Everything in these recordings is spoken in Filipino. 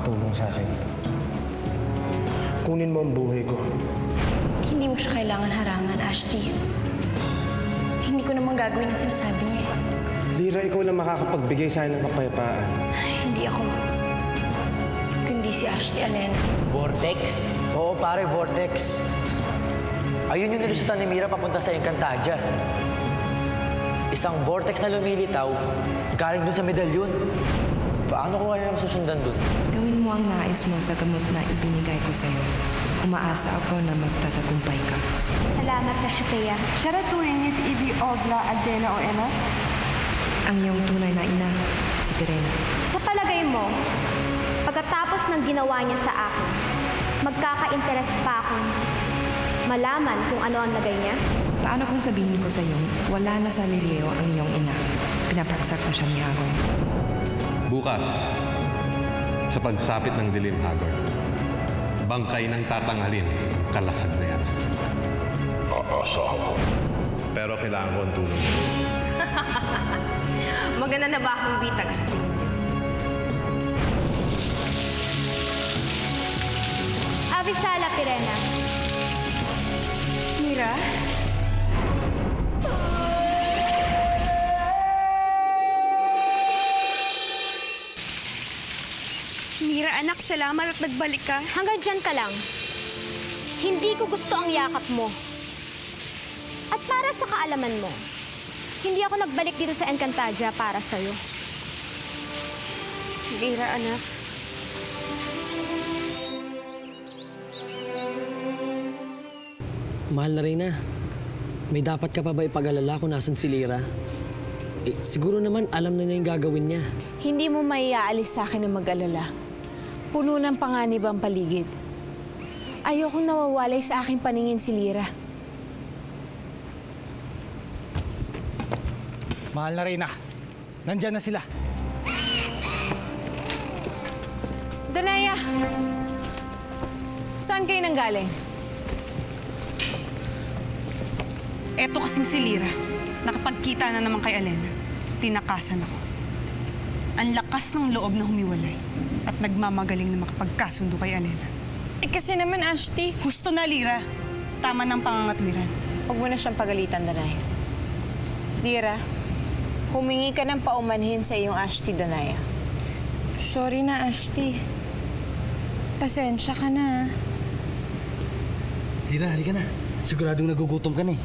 makakatulong sa akin. Kunin mo ang buhay ko. Hindi mo siya kailangan harangan, Ashti. Hindi ko naman gagawin ang sinasabi niya eh. Lira, ikaw lang makakapagbigay sa akin ng kapayapaan. Hindi ako. Kundi si Ashti Alena. Vortex? Oo, pare, Vortex. Ayun yung nilusutan ni Mira papunta sa Encantadia. Isang vortex na lumilitaw, galing dun sa medalyon. Paano ko kaya masusundan dun? Gawin mo ang nais mo sa gamot na ibinigay ko sa'yo. Umaasa ako na magtatagumpay ka. Salamat na siya, Kaya. Siaratuhin ibi obla Adela o Emma? Ang iyong tunay na ina, si Tirena. Sa palagay mo, pagkatapos ng ginawa niya sa akin, magkaka-interes pa akong malaman kung ano ang lagay niya? Paano kung sabihin ko sa'yo, wala na sa Lireo ang iyong ina? Pinapaksa ko siya ni Agong. Bukas, sa pagsapit ng dilim, Hagor, bangkay ng tatanghalin, kalasag na yan. Aasahan ko. Pero kailangan ko ang tulong. Maganda na ba akong bitag sa tingin? Avisala, Pirena. Mira? Mira, anak, salamat at nagbalik ka. Hanggang dyan ka lang. Hindi ko gusto ang yakap mo. At para sa kaalaman mo, hindi ako nagbalik dito sa Encantadia para sa'yo. Mira, anak. Mahal na Reyna, may dapat ka pa ba ipag-alala kung nasan si Lira? Siguro naman alam na niya yung gagawin niya. Hindi mo maiaalis sa akin na mag-alala. Puno ng panganib ang paligid. Ayokong nawawalay sa aking paningin si Lira. Mahal na Reyna, nandyan na sila. Danaya! Saan kayo nanggaling? Eto kasing si Lira. Nakapagkita na naman kay Alena. Tinakasan ako. Ang lakas ng loob na humiwalay at nagmamagaling na makapagkasundo kay Alena. Kasi naman, Ashti, Gusto na, Lira. Tama ng pangangatwiran. huwag mo na siyang pagalitan, Danaya. Lira, humingi ka ng paumanhin sa iyong Ashti, Danaya. Sorry na, Ashti. Pasensya ka na. Lira, halika na. Siguradong nagugutom ka na eh.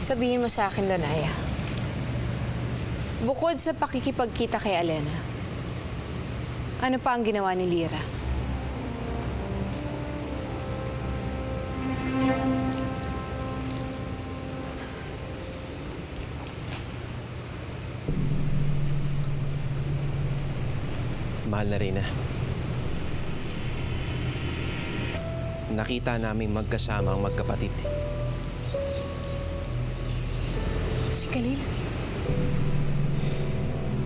Sabihin mo sa akin, Danaya. Bukod sa pakikipagkita kay Alena, ano pa ang ginawa ni Lira? Mahal na Reyna. Nakita naming magkasama ang magkapatid. Si Khalil?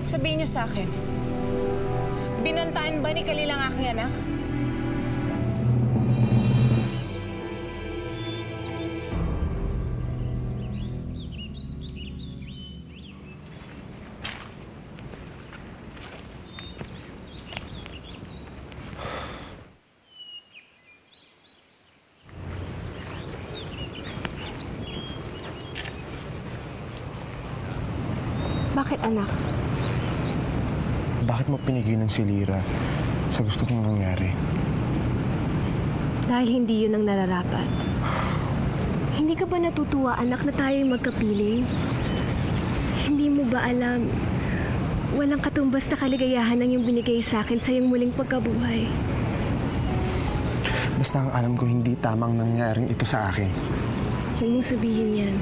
Sabihin niyo sa akin, binantaan ba ni Khalil ang aking anak? Bakit, anak? Bakit mo pinigilan si Lira sa gusto kong nangyari? Dahil hindi yun ang nararapat. Hindi ka ba natutuwa, anak, na tayo'y magkapiling? Hindi mo ba alam, walang katumbas na kaligayahan ang iyong binigay sa akin sa iyong muling pagkabuhay? Basta ang alam ko hindi tamang nangyaring ito sa akin. Huwag mong sabihin yan.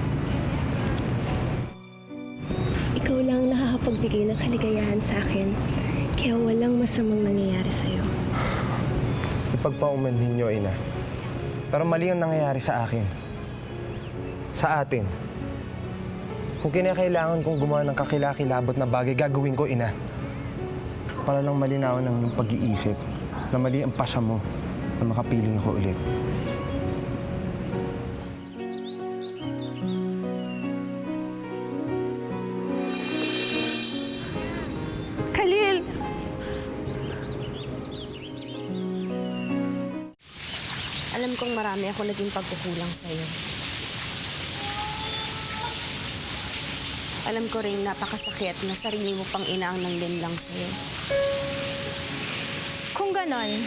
Ikaw lang ang nakakapagbigay ng kaligayahan sa akin, kaya walang masamang nangyayari sa'yo. Ipagpaumanhin niyo, Ina. Pero mali ang nangyayari sa akin. Sa atin. Kung kinakailangan kong gumawa ng kakilakilabot na bagay, gagawin ko, Ina. Para lang malinawan ng iyong pag-iisip na mali ang pasya mo na makapiling ako ulit. marami ako naging pagkukulang sa'yo. Alam ko rin napakasakit na sarili mo pang ina ang nanglinlang sa'yo. Kung ganon,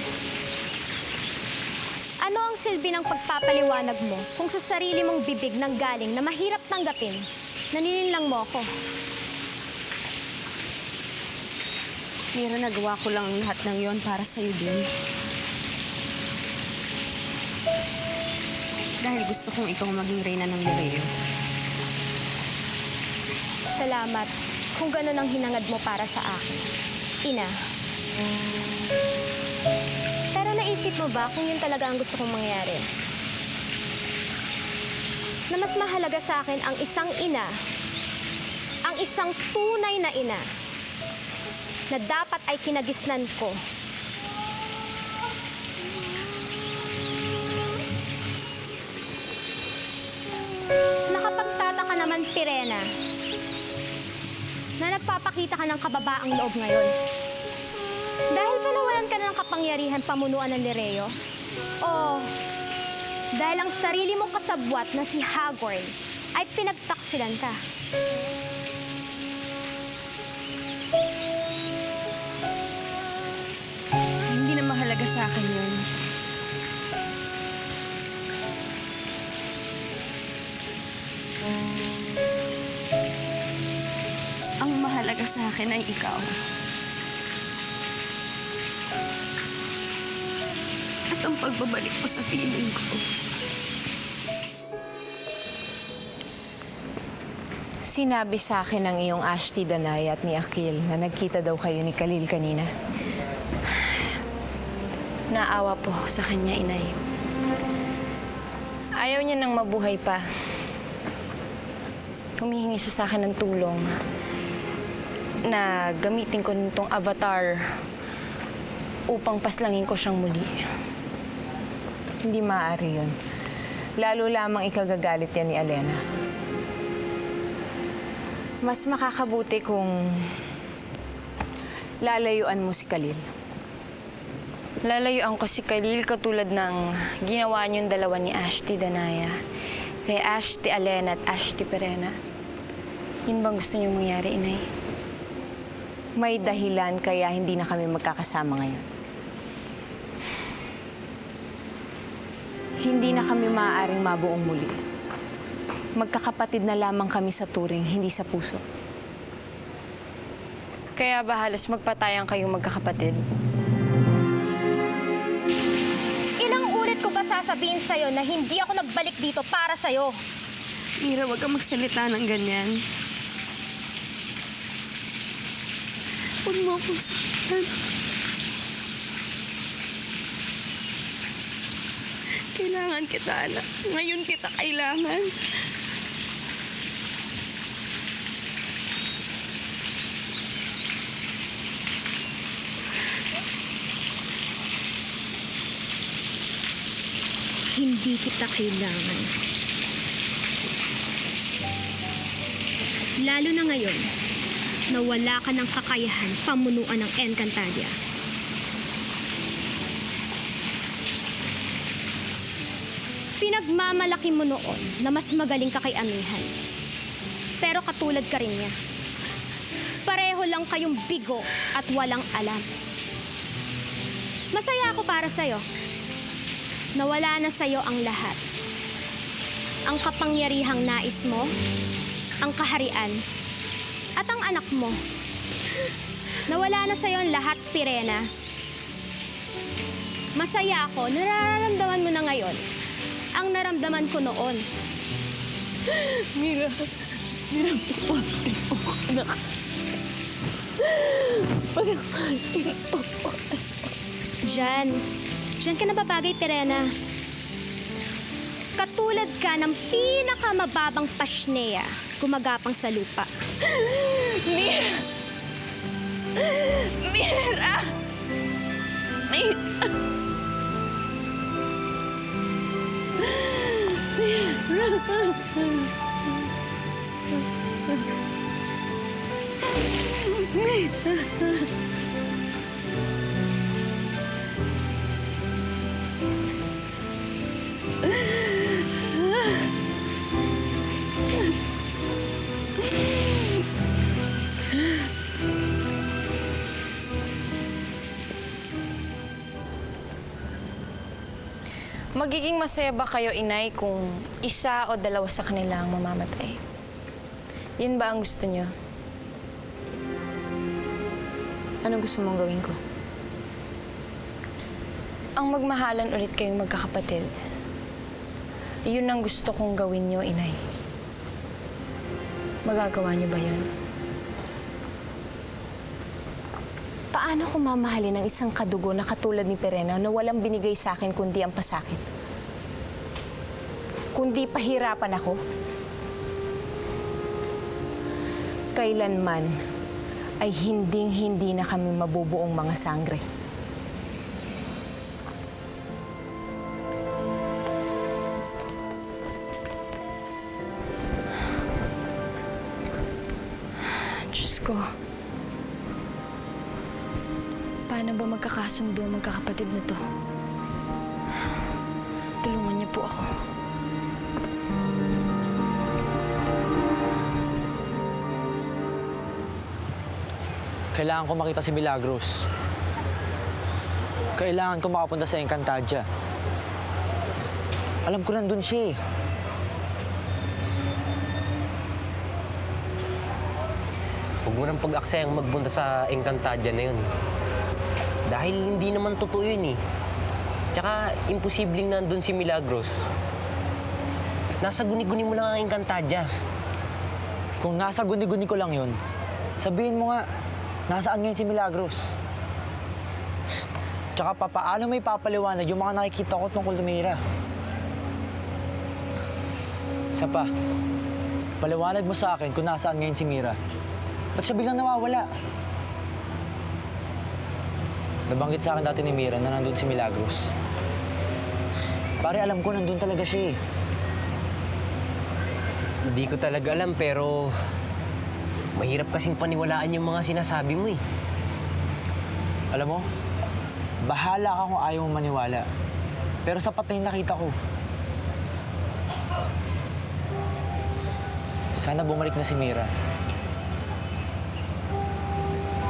ano ang silbi ng pagpapaliwanag mo kung sa sarili mong bibig nang galing na mahirap tanggapin, nanininlang mo ako? Mira, nagawa ko lang lahat ng yon para sa'yo din. Dahil gusto kong ikaw maging reyna ng Lireo. Salamat kung ganon ang hinangad mo para sa akin, Ina. Pero naisip mo ba kung yun talaga ang gusto kong mangyari? Na mas mahalaga sa akin ang isang ina, ang isang tunay na ina, na dapat ay kinagisnan ko. Nakapagtataka naman, Pirena, na nagpapakita ka ng kababaang loob ngayon. Dahil ba nawalan ka na ng kapangyarihan pamunuan ng Lireo? O dahil ang sarili mong kasabwat na si Hagorn ay pinagtaksilan ka? Hindi na mahalaga sa akin yun. Ang mahalaga sa akin ay ikaw. At ang pagbabalik mo sa piling ko. Sinabi sa akin ng iyong Ashti Danay at ni Akil na nagkita daw kayo ni Khalil kanina. Naawa po sa kanya, Inay. Ayaw niya nang mabuhay pa. Humihingi siya sa akin ng tulong na gamitin ko nitong avatar upang paslangin ko siyang muli. Hindi maaari yun. Lalo lamang ikagagalit yan ni Alena. Mas makakabuti kung lalayuan mo si Khalil. Lalayuan ko si Khalil katulad ng ginawa niyong dalawa ni Ashti Danaya. Kay Ashti Alena at Ashti Pirena. Yun bang gusto niyong mangyari, Inay? May dahilan kaya hindi na kami magkakasama ngayon. Hindi na kami maaaring mabuong muli. Magkakapatid na lamang kami sa turing, hindi sa puso. Kaya ba halos magpatayan kayong magkakapatid? Ilang ulit ko ba sasabihin sa'yo na hindi ako nagbalik dito para sa'yo? Mira, huwag kang magsalita ng ganyan. Huwag mo akong saktan. Kailangan kita, anak. Ngayon kita kailangan. Hindi kita kailangan. Lalo na ngayon, na wala ka ng kakayahan pamunuan ng Encantadia. Pinagmamalaki mo noon na mas magaling ka kay Amihan. Pero katulad ka rin niya. Pareho lang kayong bigo at walang alam. Masaya ako para sa'yo. Nawala na sa'yo ang lahat. Ang kapangyarihang nais mo, ang kaharian, at ang anak mo. Nawala na sa'yo ang lahat, Pirena. Masaya ako, nararamdaman mo na ngayon ang naramdaman ko noon. Mira, pagkakalin mo, anak. Pagkakalin mo. Diyan ka nababagay, Pirena. Katulad ka ng pinakamababang pasneya gumagapang sa lupa. Mira! Mira! Mira! Magiging masaya ba kayo, Inay, kung isa o dalawa sa kanila ang mamamatay? Yun ba ang gusto niyo? Anong gusto mong gawin ko? Ang magmahalan ulit kayong magkakapatid. Yun ang gusto kong gawin niyo, Inay. Magagawa niyo ba yun? Paano ko mamahalin ang isang kadugo na katulad ni Perena na walang binigay sa akin kundi ang pasakit? Kundi pahirapan ako? Kailanman ay hinding-hindi na kami mabubuong mga sangre. Diyos ko. Paano ba magkakasundo ang magkakapatid na to? Tulungan niyo po ako. Kailangan ko makita si Milagros. Kailangan ko makapunta sa Encantadia. Alam ko nandun siya eh. Huwag mo nang pag-aksayang magpunta sa Encantadia na yun. Dahil hindi naman totoo yun eh. Tsaka, imposibleng nandun si Milagros. Nasa guni-guni mo lang ang Encantadia. Kung nasa guni-guni ko lang yun, sabihin mo nga, nasaan ngayon si Milagros? Tsaka paano may papaliwanag yung mga nakikita ko tungkol kay Mira? Isa pa, paliwanag mo sa akin kung nasaan ngayon si Mira. Ba't siya biglang nawawala? Nabanggit sa akin dati ni Mira na nandun si Milagros. Pare, alam ko nandun talaga siya eh. Hindi ko talaga alam pero mahirap kasing paniwalaan yung mga sinasabi mo eh. Alam mo, bahala ka kung ayaw mong maniwala. Pero sapat na yung nakita ko. Sana bumalik na si Mira.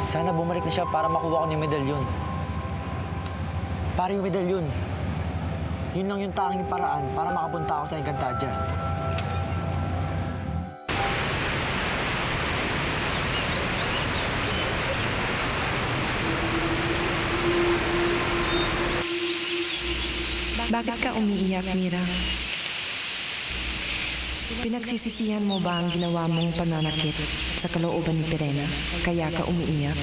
Sana bumalik na siya para makuha ko ng medalyon. Para yung medalyon. Yun lang yung tanging paraan para makapunta ako sa Encantadia. Bakit ka umiiyak, Mira? Pinagsisisihan mo ba ang ginawa mong pananakit sa kalooban ni Perena? Kaya ka umiiyak?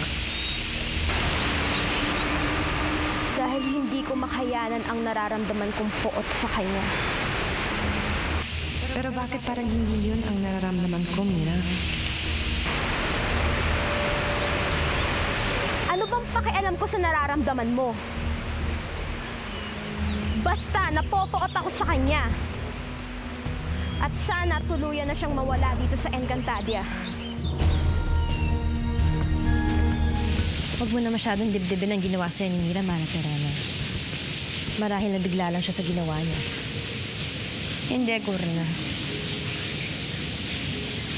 Dahil hindi ko makayanan ang nararamdaman kong puot sa kanya. Pero bakit parang hindi yun ang nararamdaman ko, Mira? Ano bang pakialam ko sa nararamdaman mo? Basta napopoot ako sa kanya. At sana tuluyan na siyang mawala dito sa Encantadia. Huwag mo na masyadong dibdibin ang ginawa sa'yo ni Mira, Mana Perena. Marahil na bigla lang siya sa ginawa niya. Hindi, Gurna.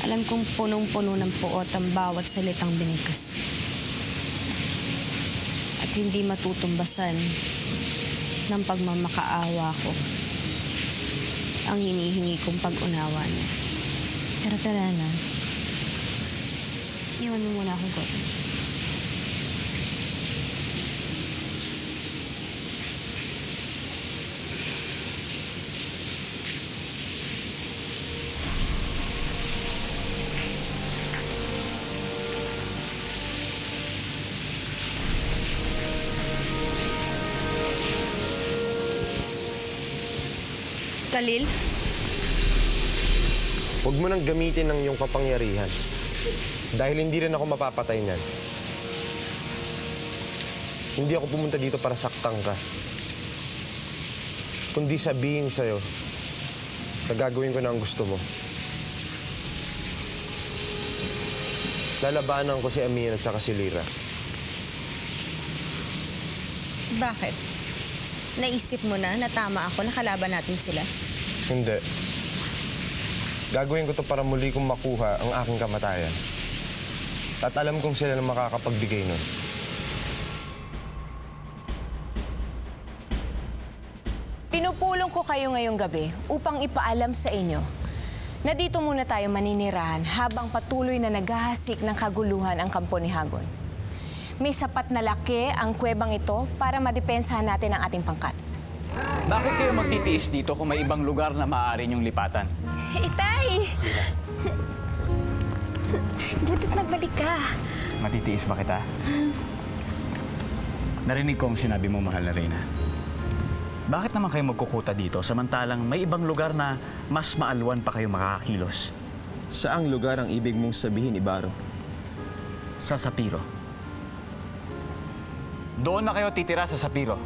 Alam kong punong-puno ng puot ang bawat salitang binigas. At hindi matutumbasan ng pagmamakaawa ko ang hinihingi kong pag-unawa niya. Pero Perena, iwan mo muna akong Gurna. Khalil? Huwag mo nang gamitin ng iyong kapangyarihan. Dahil hindi rin ako mapapatay niyan. Hindi ako pumunta dito para saktan ka. Kundi sabihin sa'yo na gagawin ko na ang gusto mo. Lalabanan ko si Amir at saka si Lyra. Bakit? Naisip mo na tama ako na kalaban natin sila? Hindi. Gagawin ko to para muli kong makuha ang aking kamatayan. At alam kong sila na makakapagbigay nun. Pinupulong ko kayo ngayong gabi upang ipaalam sa inyo na dito muna tayo maninirahan habang patuloy na naghahasik ng kaguluhan ang kampo ni Hagon. May sapat na laki ang kuwebang ito para madepensahan natin ang ating pangkat. Bakit kayo magtitiis dito kung may ibang lugar na maaari niyong lipatan? Itay! Butit nagbalik ka. Matitiis ba kita? Narinig ko ang sinabi mo, mahal na Reyna. Bakit naman kayo magkukuta dito samantalang may ibang lugar na mas maalwan pa kayo makakakilos? Saang lugar ang ibig mong sabihin, Ibaro? Sa Sapiro. Doon na kayo titira sa Sapiro.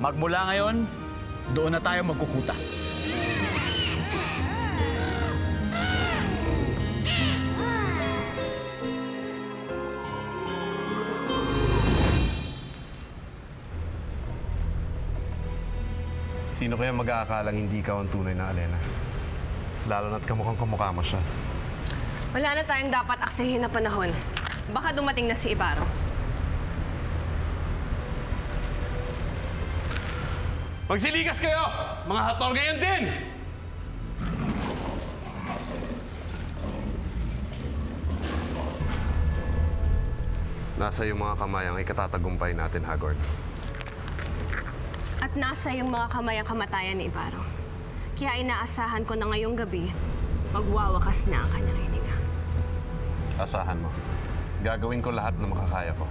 Magmula ngayon, doon na tayo magkukuta. Sino kaya mag-aakalang hindi ikaw ang tunay na Alena? Lalo na't kamukhang kamukha mo siya. Wala na tayong dapat aksahin na panahon. Baka dumating na si Ibaro. Magsiligas kayo! Mga hatol ngayon din! Nasa iyong mga kamay ang ikatatagumpay natin, Hagord. At nasa yung mga kamay ang kamatayan ni Ibaro. Kaya inaasahan ko na ngayong gabi, magwawakas na ang kanyang hininga. Asahan mo. Gagawin ko lahat na makakaya ko.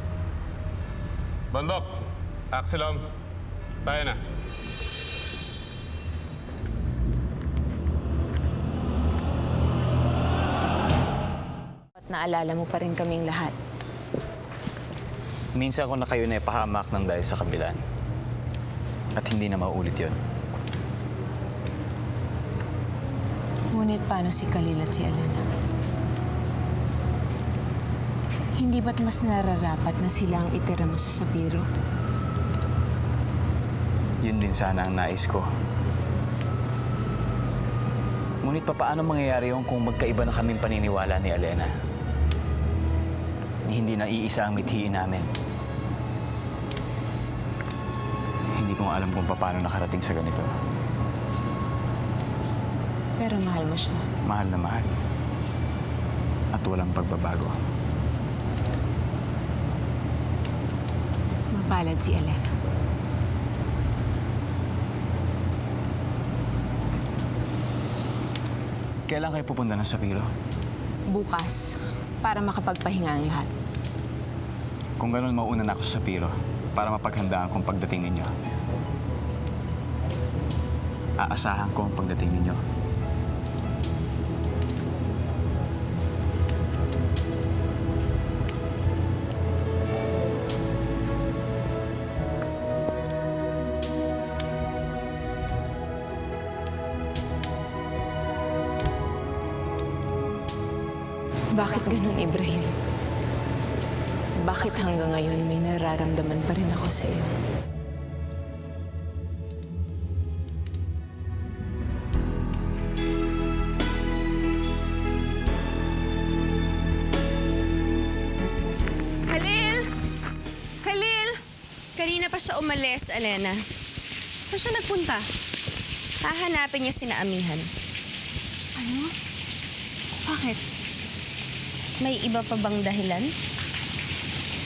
Bandok! Axelom! Tayo na. At naalala mo pa rin kaming lahat. Minsan ko na kayo na ipahamak ng dahil sa kabilan. At hindi na mauulit yun. Ngunit paano si Khalil at si Alena? Hindi ba't mas nararapat na sila ang itira mo sa Sapiro? Yun din sana ang nais ko. Ngunit paano mangyayari yun kung magkaiba na kaming paniniwala ni Alena? Hindi na iisa ang mithiin namin. Hindi ko alam kung paano nakarating sa ganito. Pero mahal mo siya. Mahal na mahal. At walang pagbabago. Mapalad si Alena. Kailan kayo pupunta ng Sapiro? Bukas, para makapagpahinga ang lahat. Kung ganun, mauna na ako sa Sapiro para mapaghandaan kong pagdating ninyo. Aasahan ko ang pagdating ninyo. Bakit ganun, Ibrahim? Bakit hanggang ngayon may nararamdaman pa rin ako sa iyo? Khalil! Khalil! Kanina pa siya umalis, Alena. Saan siya nagpunta? Hahanapin niya sina Amihan. Ano? Bakit? May iba pa bang dahilan?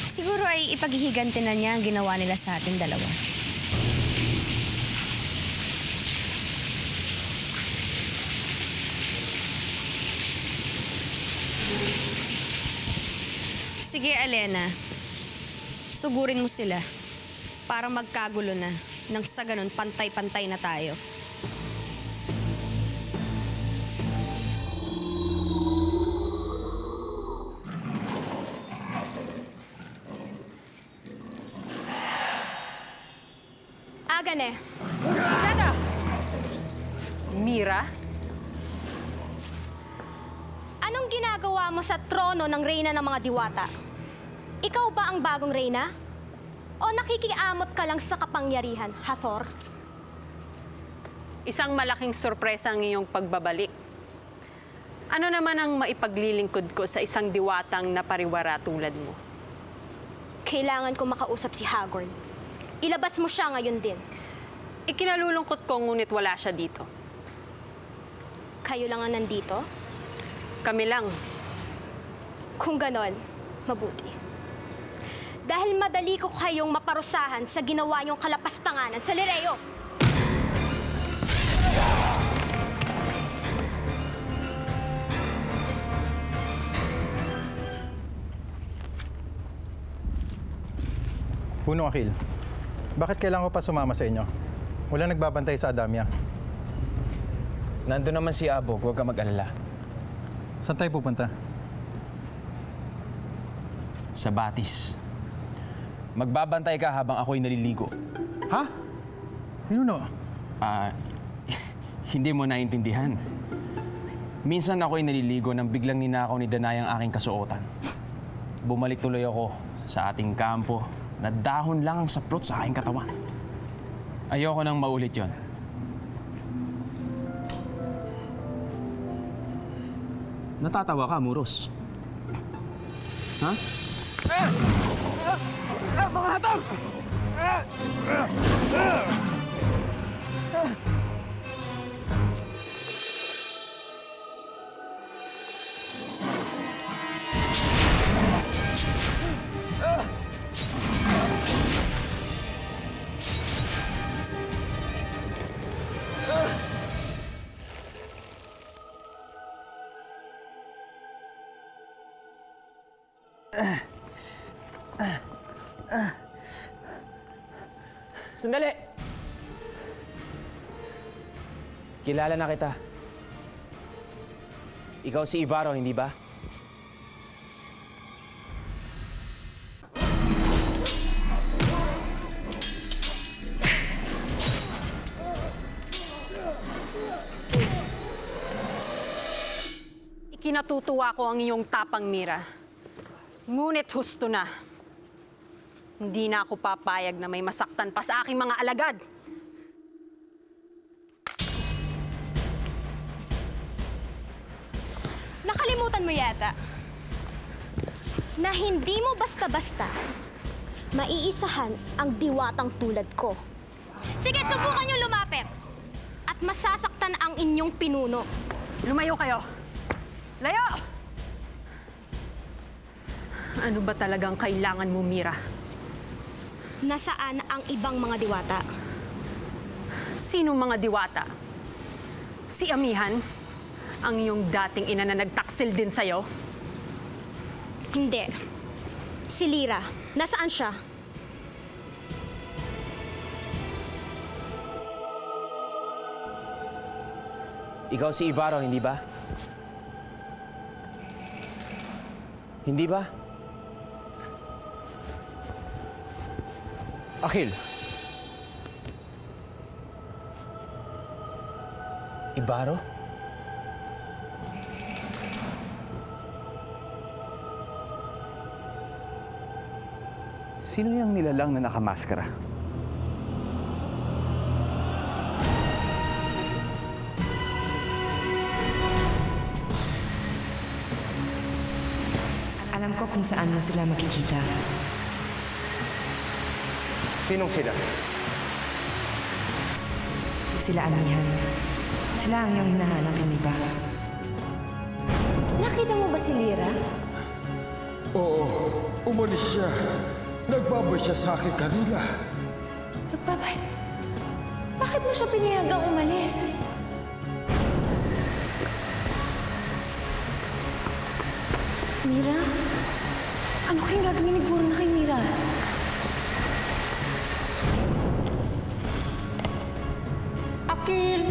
Siguro ay ipaghihiganti na niya ang ginawa nila sa ating dalawa. Sige, Alena. Sugurin mo sila para magkagulo na nang sa ganun pantay-pantay na tayo. Agane. Jada! Mira? Anong ginagawa mo sa trono ng reyna ng mga diwata? Ikaw ba ang bagong reyna? O nakikiamot ka lang sa kapangyarihan, Hathor? Isang malaking sorpresa ang iyong pagbabalik. Ano naman ang maipaglilingkod ko sa isang diwatang napariwara tulad mo? Kailangan ko makausap si Hagorn. Ilabas mo siya ngayon din. Ikinalulungkot ko ngunit wala siya dito. Kayo lang ang nandito? Kami lang. Kung ganon, mabuti. Dahil madali ko kayong maparusahan sa ginawa niyong kalapastanganan sa Lireo. Puno Akil, bakit kailangan ko pa sumama sa inyo? Wala nagbabantay sa Adamya. Nandun naman si Abog, huwag ka mag-alala. Saan tayo pupunta? Sa Batis. Magbabantay ka habang ako'y naliligo. Ha? Yuno? Hindi mo naintindihan. Minsan ako'y naliligo nang biglang ninakaw ni Danay ang aking kasuotan. Bumalik tuloy ako sa ating kampo na dahon lang ang saplot sa aking katawan. Ayoko nang maulit yon. Natatawa ka, Muros. Ha? Mga hatang! Sandali! Kilala na kita. Ikaw si Ibarro, hindi ba? Ikinatutuwa ko ang iyong tapang, Mira. Ngunit husto na. Hindi na ako papayag na may masaktan pa sa aking mga alagad. Nakalimutan mo yata na hindi mo basta-basta maiisahan ang diwatang tulad ko. Sige, subukan niyo lumapit at masasaktan ang inyong pinuno. Lumayo kayo! Layo! Ano ba talagang kailangan mo, Mira? Nasaan ang ibang mga diwata? Sino mga diwata? Si Amihan? Ang iyong dating ina na nagtaksil din sa'yo? Hindi. Si Lira. Nasaan siya? Ikaw si Ibarro, hindi ba? Hindi ba? Akil, Ibarro? sino yung nilalang na nakamaskara? Alam ko kung saan mo sila makikita. Sinong sila? Sila Amihan. Sila ang iyong hinahanap, hindi ba? Nakita mo ba si Lira? Oo, umalis siya. Nagbabay siya sa akin kanina. Nagbabay? Bakit mo siya pinayagang umalis? Mira? Ano kayong gagawin ni Guro na kay Mira? Akil!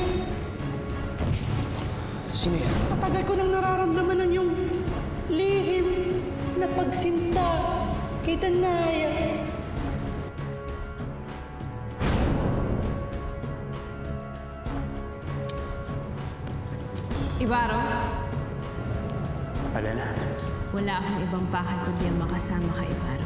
Sino yan? Matagal ko nang nararamdaman ang yung lihim na pagsinta kay Danaya. Ibarro? Alena. Wala akong ibang pakay kundi ang makasama ka, Ibarro.